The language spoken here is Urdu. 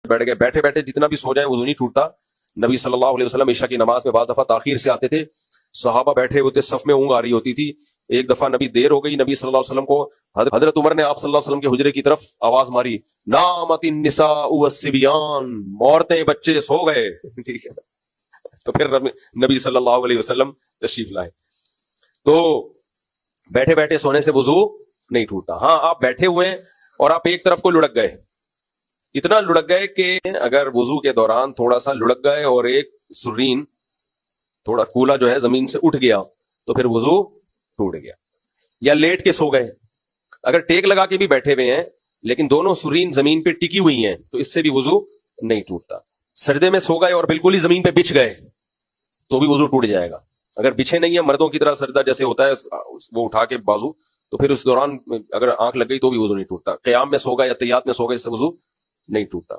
بیٹھ گئے, بیٹھے بیٹھے جتنا بھی سو جائیں وضو نہیں ٹوٹتا. نبی صلی اللہ علیہ وسلم عشاء کی نماز میں بعض دفعہ تاخیر سے آتے تھے, صحابہ بیٹھے ہوتے, صف میں اونگ آ رہی ہوتی تھی. ایک دفعہ نبی دیر ہو گئی, نبی صلی اللہ علیہ وسلم کو حضرت عمر نے آپ صلی اللہ علیہ وسلم کے حجرے کی طرف آواز ماری, نامت النساء والصبیان, عورتیں بچے سو گئے. ٹھیک ہے, تو پھر نبی صلی اللہ علیہ وسلم تشریف لائے. تو بیٹھے بیٹھے سونے سے وضو نہیں ٹوٹتا. ہاں آپ بیٹھے ہوئے ہیں اور آپ ایک طرف کو لڑک گئے, اتنا لڑک گئے کہ اگر وضو کے دوران تھوڑا سا لڑک گئے اور ایک سرین تھوڑا کولا جو ہے زمین سے اٹھ گیا تو پھر وضو ٹوٹ گیا. یا لیٹ کے سو گئے, اگر ٹیک لگا کے بھی بیٹھے ہوئے ہیں لیکن دونوں سرین زمین پہ ٹکی ہوئی ہیں تو اس سے بھی وضو نہیں ٹوٹتا. سجدے میں سو گئے اور بالکل ہی زمین پہ بچھ گئے تو بھی وضو ٹوٹ جائے گا. اگر بچھے نہیں ہے مردوں کی طرح سجدہ جیسے ہوتا ہے وہ اٹھا کے بازو, تو پھر اس دوران اگر آنکھ لگ گئی تو بھی وضو نہیں ٹوٹتا. قیام میں سو گئے یا تحیات میں سو گئے اس سے وضو نہیں ٹوٹتا.